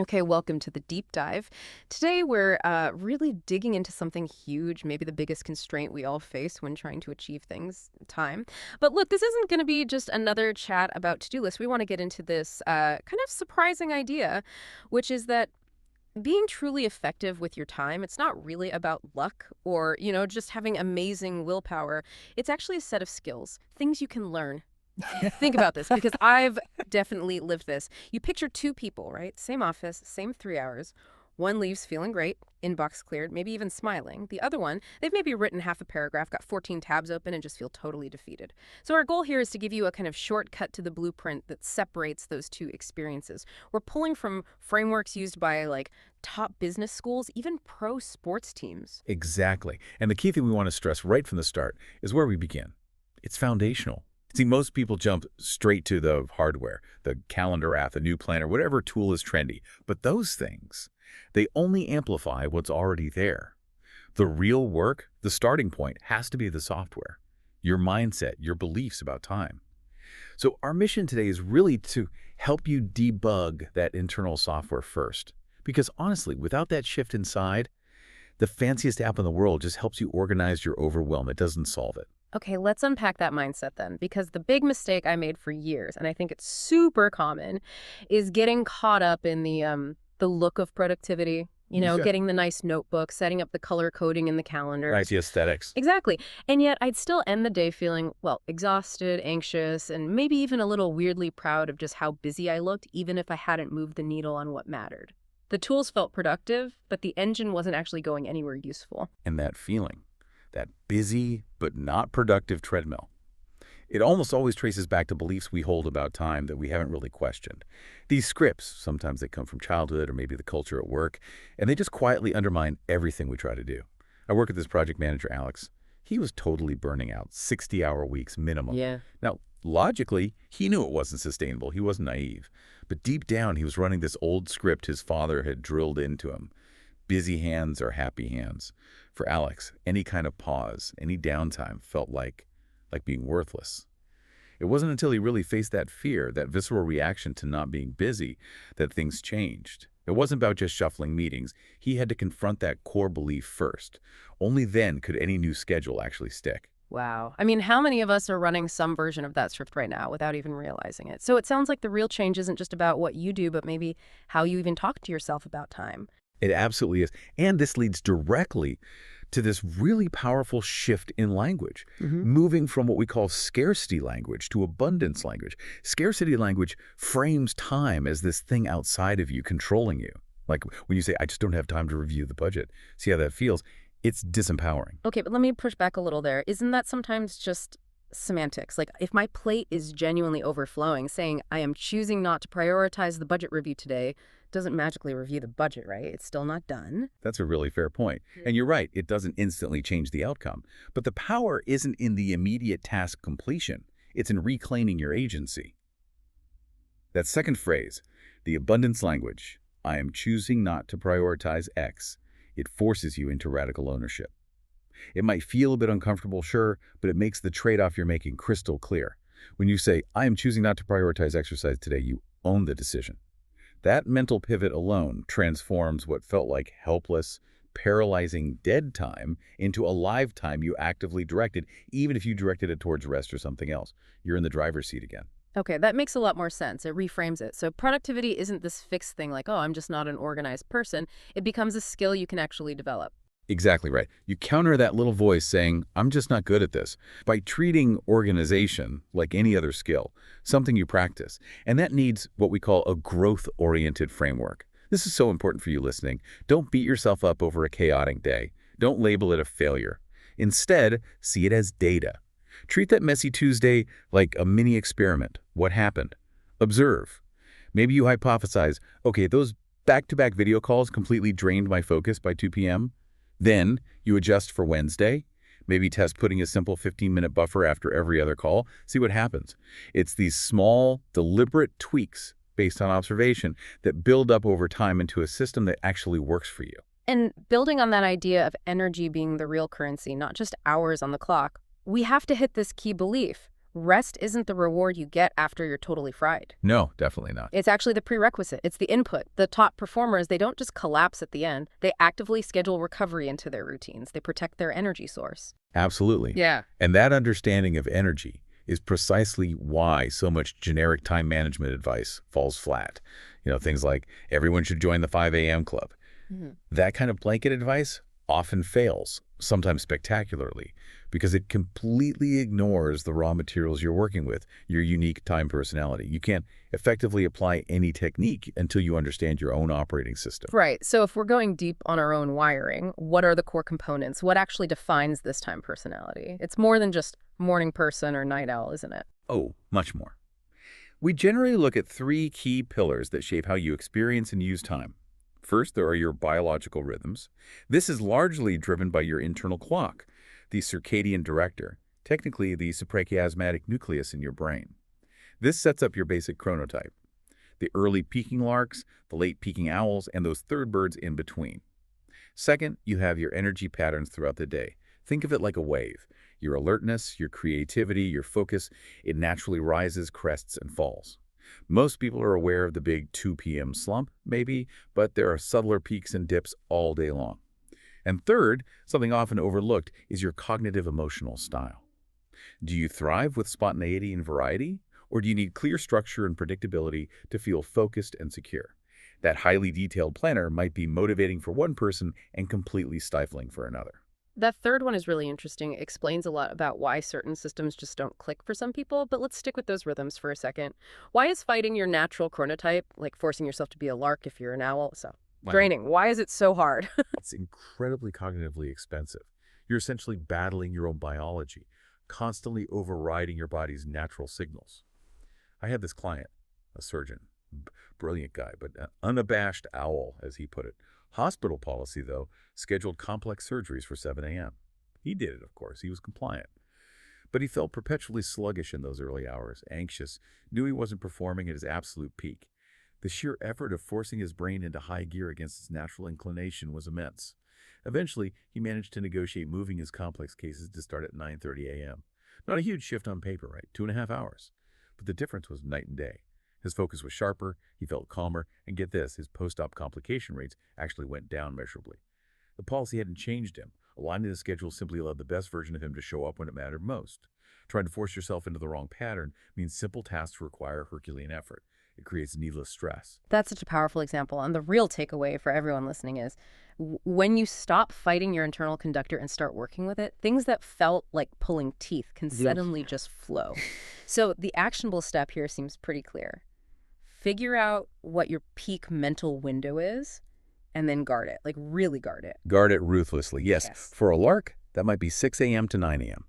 Okay, welcome to the deep dive. Today we're really digging into something huge, maybe the biggest constraint we all face when trying to achieve things, time. But look, this isn't going to be just another chat about to-do lists. We want to get into this kind of surprising idea, which is that being truly effective with your time, it's not really about luck or, just having amazing willpower. It's actually a set of skills, things you can learn. Think about this because I've definitely lived this. You picture two people, right? Same office, same 3 hours. One leaves feeling great, inbox cleared, maybe even smiling. The other one, they've maybe written half a paragraph, got 14 tabs open, and just feel totally defeated. So our goal here is to give you a kind of shortcut to the blueprint that separates those two experiences. We're pulling from frameworks used by top business schools, even pro sports teams. Exactly. And the key thing we want to stress right from the start is where we begin. It's foundational. See, most people jump straight to the hardware, the calendar app, the new planner, whatever tool is trendy. But those things, they only amplify what's already there. The real work, the starting point, has to be the software, your mindset, your beliefs about time. So our mission today is really to help you debug that internal software first. Because honestly, without that shift inside, the fanciest app in the world just helps you organize your overwhelm. It doesn't solve it. Okay, let's unpack that mindset then, because the big mistake I made for years, and I think it's super common, is getting caught up in the look of productivity. Yeah. Getting the nice notebook, setting up the color coding in the calendar. Right, the aesthetics. Exactly. And yet I'd still end the day feeling, well, exhausted, anxious, and maybe even a little weirdly proud of just how busy I looked, even if I hadn't moved the needle on what mattered. The tools felt productive, but the engine wasn't actually going anywhere useful. And that feeling, that busy but not productive treadmill. It almost always traces back to beliefs we hold about time that we haven't really questioned. These scripts, sometimes they come from childhood or maybe the culture at work, and they just quietly undermine everything we try to do. I work with this project manager, Alex. He was totally burning out, 60-hour weeks minimum. Yeah. Now, logically, he knew it wasn't sustainable. He wasn't naive. But deep down, he was running this old script his father had drilled into him. Busy hands are happy hands. For Alex, any kind of pause, any downtime felt like being worthless. It wasn't until he really faced that fear, that visceral reaction to not being busy, that things changed. It wasn't about just shuffling meetings. He had to confront that core belief first. Only then could any new schedule actually stick. Wow. I mean, how many of us are running some version of that script right now without even realizing it? So it sounds like the real change isn't just about what you do, but maybe how you even talk to yourself about time. It absolutely is. And this leads directly to this really powerful shift in language, moving from what we call scarcity language to abundance language. Scarcity language frames time as this thing outside of you, controlling you. Like when you say, I just don't have time to review the budget. See how that feels? It's disempowering. Okay, but let me push back a little there. Isn't that sometimes just semantics? Like if my plate is genuinely overflowing, saying I am choosing not to prioritize the budget review today doesn't magically review the budget, right? It's still not done. That's a really fair point. And you're right, it doesn't instantly change the outcome. But the power isn't in the immediate task completion. It's in reclaiming your agency. That second phrase, the abundance language, I am choosing not to prioritize X, it forces you into radical ownership. It might feel a bit uncomfortable, sure, but it makes the trade-off you're making crystal clear. When you say, I am choosing not to prioritize exercise today, you own the decision. That mental pivot alone transforms what felt like helpless, paralyzing dead time into a live time you actively directed, even if you directed it towards rest or something else. You're in the driver's seat again. Okay, that makes a lot more sense. It reframes it. So productivity isn't this fixed thing like, oh, I'm just not an organized person. It becomes a skill you can actually develop. Exactly right. You counter that little voice saying, I'm just not good at this, by treating organization like any other skill, something you practice. And that needs what we call a growth-oriented framework. This is so important for you listening. Don't beat yourself up over a chaotic day. Don't label it a failure. Instead, see it as data. Treat that messy Tuesday like a mini experiment. What happened? Observe. Maybe you hypothesize, okay, those back-to-back video calls completely drained my focus by 2 p.m. Then you adjust for Wednesday, maybe test putting a simple 15-minute buffer after every other call, see what happens. It's these small, deliberate tweaks based on observation that build up over time into a system that actually works for you. And building on that idea of energy being the real currency, not just hours on the clock, we have to hit this key belief. Rest isn't the reward you get after you're totally fried. No, definitely not. It's actually the prerequisite. It's the input. The top performers, they don't just collapse at the end. They actively schedule recovery into their routines. They protect their energy source. Absolutely. Yeah. And that understanding of energy is precisely why so much generic time management advice falls flat. Things like everyone should join the 5 a.m. club. Mhm. That kind of blanket advice often fails, sometimes spectacularly, because it completely ignores the raw materials you're working with, your unique time personality. You can't effectively apply any technique until you understand your own operating system. Right. So if we're going deep on our own wiring, what are the core components? What actually defines this time personality? It's more than just morning person or night owl, isn't it? Oh, much more. We generally look at three key pillars that shape how you experience and use time. First, there are your biological rhythms. This is largely driven by your internal clock, the circadian director, technically the suprachiasmatic nucleus in your brain. This sets up your basic chronotype, the early peaking larks, the late peaking owls, and those third birds in between. Second, you have your energy patterns throughout the day. Think of it like a wave. Your alertness, your creativity, your focus, it naturally rises, crests, and falls. Most people are aware of the big 2 p.m. slump, maybe, but there are subtler peaks and dips all day long. And third, something often overlooked, is your cognitive emotional style. Do you thrive with spontaneity and variety, or do you need clear structure and predictability to feel focused and secure? That highly detailed planner might be motivating for one person and completely stifling for another. That third one is really interesting. It explains a lot about why certain systems just don't click for some people, but let's stick with those rhythms for a second. Why is fighting your natural chronotype, like forcing yourself to be a lark if you're an owl, so Wow. draining? Why is it so hard? It's incredibly cognitively expensive. You're essentially battling your own biology, constantly overriding your body's natural signals. I had this client, a surgeon, brilliant guy, but an unabashed owl, as he put it. Hospital policy, though, scheduled complex surgeries for 7 a.m. He did it, of course. He was compliant. But he felt perpetually sluggish in those early hours, anxious, knew he wasn't performing at his absolute peak. The sheer effort of forcing his brain into high gear against its natural inclination was immense. Eventually, he managed to negotiate moving his complex cases to start at 9:30 a.m. Not a huge shift on paper, right? 2.5 hours. But the difference was night and day. His focus was sharper, he felt calmer, and get this, his post-op complication rates actually went down measurably. The policy hadn't changed him. Aligning the schedule simply allowed the best version of him to show up when it mattered most. Trying to force yourself into the wrong pattern means simple tasks require Herculean effort. It creates needless stress. That's such a powerful example. And the real takeaway for everyone listening is when you stop fighting your internal conductor and start working with it, things that felt like pulling teeth can suddenly just flow. So the actionable step here seems pretty clear. Figure out what your peak mental window is and then guard it, like really guard it. Guard it ruthlessly. Yes, Yes. for a lark, that might be 6 a.m. to 9 a.m.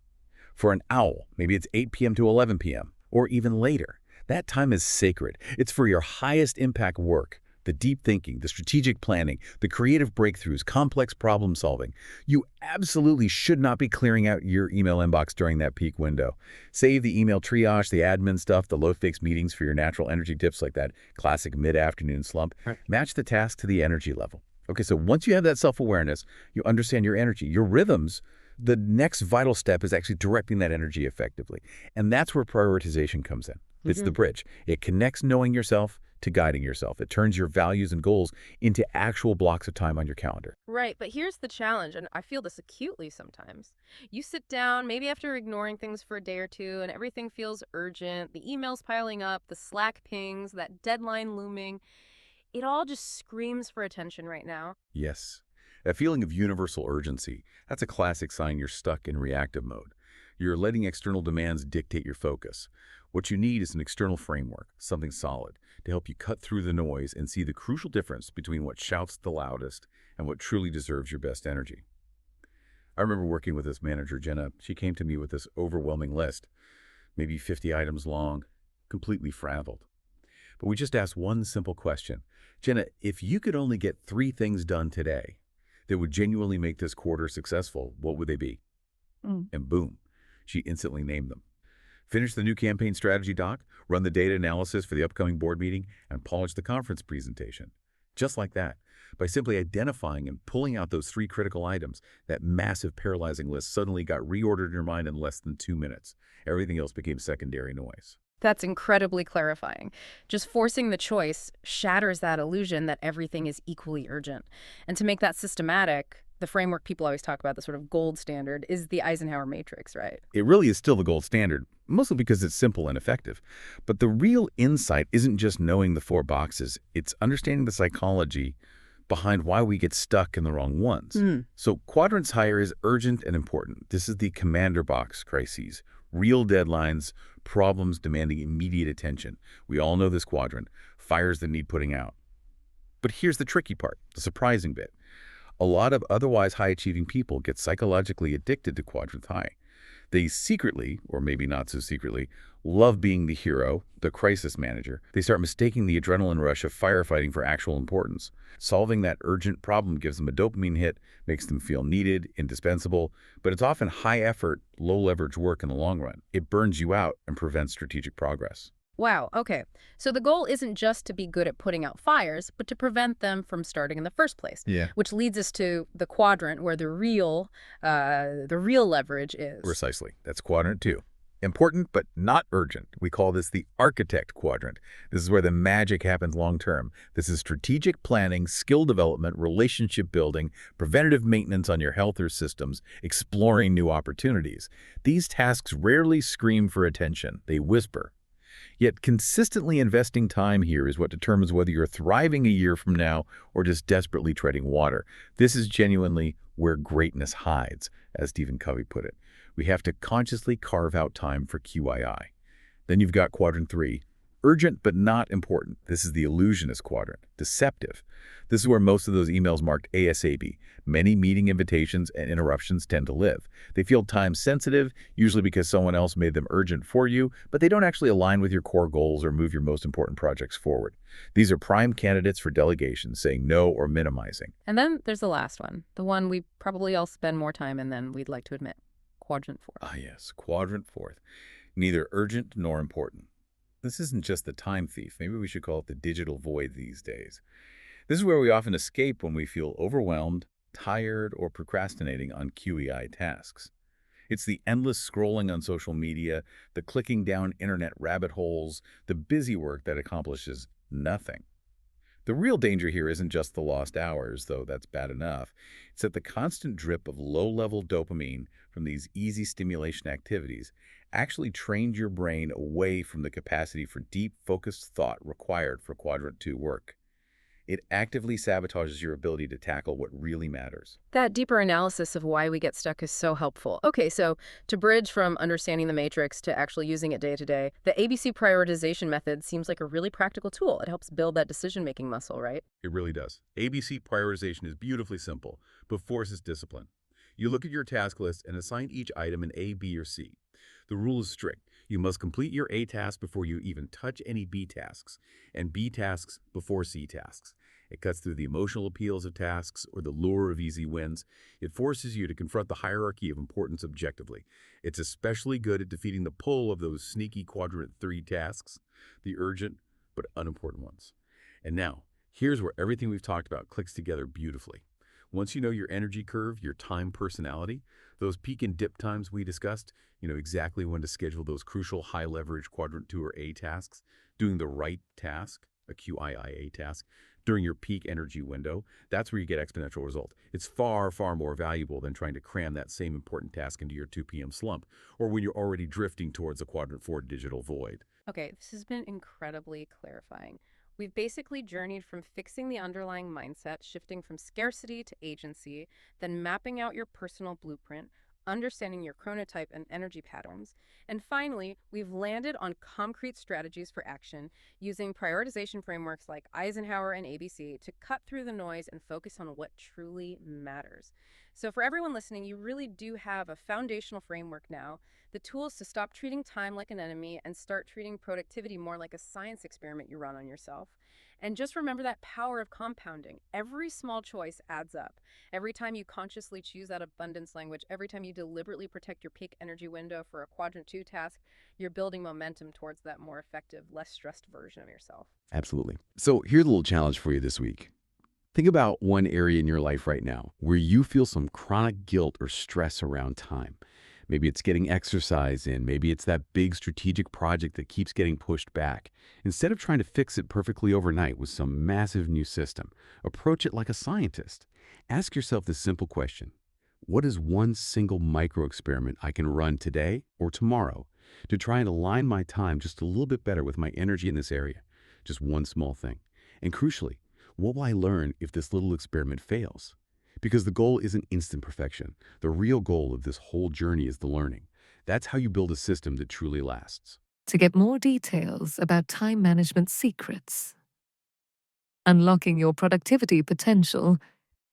For an owl, maybe it's 8 p.m. to 11 p.m., or even later. That time is sacred. It's for your highest impact work, the deep thinking, the strategic planning, the creative breakthroughs, complex problem solving. You absolutely should not be clearing out your email inbox during that peak window. Save the email triage, the admin stuff, the low-stakes meetings for your natural energy dips like that classic mid-afternoon slump. Right. Match the task to the energy level. Okay, so once you have that self-awareness, you understand your energy, your rhythms, the next vital step is actually directing that energy effectively. And that's where prioritization comes in. It's the bridge. It connects knowing yourself to guiding yourself. It turns your values and goals into actual blocks of time on your calendar. Right, but here's the challenge, and I feel this acutely sometimes. You sit down, maybe after ignoring things for a day or two, and everything feels urgent, the emails piling up, the Slack pings, that deadline looming. It all just screams for attention right now. Yes. A feeling of universal urgency, that's a classic sign you're stuck in reactive mode. You're letting external demands dictate your focus. What you need is an external framework, something solid, to help you cut through the noise and see the crucial difference between what shouts the loudest and what truly deserves your best energy. I remember working with this manager, Jenna. She came to me with this overwhelming list, maybe 50 items long, completely frazzled. But we just asked one simple question. Jenna, if you could only get 3 things done today that would genuinely make this quarter successful, what would they be? And boom, she instantly named them. Finish the new campaign strategy doc, run the data analysis for the upcoming board meeting, and polish the conference presentation. Just like that. By simply identifying and pulling out those three critical items, that massive paralyzing list suddenly got reordered in your mind in less than 2 minutes. Everything else became secondary noise. That's incredibly clarifying. Just forcing the choice shatters that illusion that everything is equally urgent. And to make that systematic, the framework people always talk about, the sort of gold standard, is the Eisenhower matrix, right? It really is still the gold standard, mostly because it's simple and effective. But the real insight isn't just knowing the four boxes, it's understanding the psychology behind why we get stuck in the wrong ones. Hmm. So quadrants higher is urgent and important. This is the commander box crises, real deadlines, problems demanding immediate attention. We all know this quadrant, fires that need putting out. But here's the tricky part, the surprising bit. A lot of otherwise high-achieving people get psychologically addicted to quadrant high. They secretly, or maybe not so secretly, love being the hero, the crisis manager. They start mistaking the adrenaline rush of firefighting for actual importance. Solving that urgent problem gives them a dopamine hit, makes them feel needed, indispensable, but it's often high-effort, low-leverage work in the long run. It burns you out and prevents strategic progress. Wow, okay. So the goal isn't just to be good at putting out fires, but to prevent them from starting in the first place, Yeah. which leads us to the quadrant where the real leverage is. Precisely. That's quadrant two. Important, but not urgent. We call this the architect quadrant. This is where the magic happens long term. This is strategic planning, skill development, relationship building, preventative maintenance on your health or systems, exploring new opportunities. These tasks rarely scream for attention. They whisper. Yet consistently investing time here is what determines whether you're thriving a year from now or just desperately treading water. This is genuinely where greatness hides, as Stephen Covey put it. We have to consciously carve out time for QII. Then you've got quadrant three, urgent but not important. This is the illusionist quadrant, deceptive. This is where most of those emails marked ASAP, many meeting invitations and interruptions tend to live. They feel time sensitive, usually because someone else made them urgent for you, but they don't actually align with your core goals or move your most important projects forward. These are prime candidates for delegation, saying no or minimizing. And then there's the last one, the one we probably all spend more time in than we'd like to admit, quadrant four. Ah yes, quadrant fourth. Neither urgent nor important. This isn't just the time thief. Maybe we should call it the digital void these days. This is where we often escape when we feel overwhelmed, tired, or procrastinating on QEI tasks. It's the endless scrolling on social media, the clicking down internet rabbit holes, the busy work that accomplishes nothing. The real danger here isn't just the lost hours, though that's bad enough. It's that the constant drip of low-level dopamine from these easy stimulation activities actually trained your brain away from the capacity for deep, focused thought required for quadrant two work. It actively sabotages your ability to tackle what really matters. That deeper analysis of why we get stuck is so helpful. Okay, so to bridge from understanding the matrix to actually using it day to day, the ABC prioritization method seems like a really practical tool. It helps build that decision-making muscle, right? It really does. ABC prioritization is beautifully simple, but forces discipline. You look at your task list and assign each item an A, B, or C. The rule is strict. You must complete your A task before you even touch any B tasks, and B tasks before C tasks. It cuts through the emotional appeals of tasks or the lure of easy wins. It forces you to confront the hierarchy of importance objectively. It's especially good at defeating the pull of those sneaky quadrant three tasks, the urgent but unimportant ones. And now, here's where everything we've talked about clicks together beautifully. Once you know your energy curve, your time personality, those peak and dip times we discussed, you know exactly when to schedule those crucial high-leverage quadrant 2 or A tasks, doing the right task, a QIIA task, during your peak energy window, that's where you get exponential result. It's far, far more valuable than trying to cram that same important task into your 2 p.m. slump, or when you're already drifting towards a quadrant 4 digital void. Okay, this has been incredibly clarifying. We've basically journeyed from fixing the underlying mindset, shifting from scarcity to agency, then mapping out your personal blueprint, understanding your chronotype and energy patterns, and finally, we've landed on concrete strategies for action using prioritization frameworks like Eisenhower and ABC to cut through the noise and focus on what truly matters. So for everyone listening, you really do have a foundational framework now, the tools to stop treating time like an enemy and start treating productivity more like a science experiment you run on yourself. And just remember that power of compounding. Every small choice adds up. Every time you consciously choose that abundance language, every time you deliberately protect your peak energy window for a quadrant 2 task, you're building momentum towards that more effective, less stressed version of yourself. Absolutely. So here's a little challenge for you this week. Think about one area in your life right now where you feel some chronic guilt or stress around time. Maybe it's getting exercise in, maybe it's that big strategic project that keeps getting pushed back. Instead of trying to fix it perfectly overnight with some massive new system, approach it like a scientist. Ask yourself this simple question: what is one single micro experiment I can run today or tomorrow to try and align my time just a little bit better with my energy in this area? Just one small thing. And crucially, what will I learn if this little experiment fails? Because the goal isn't instant perfection. The real goal of this whole journey is the learning. That's how you build a system that truly lasts. To get more details about time management secrets, unlocking your productivity potential,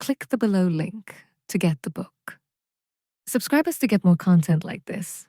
click the below link to get the book. Subscribe us to get more content like this.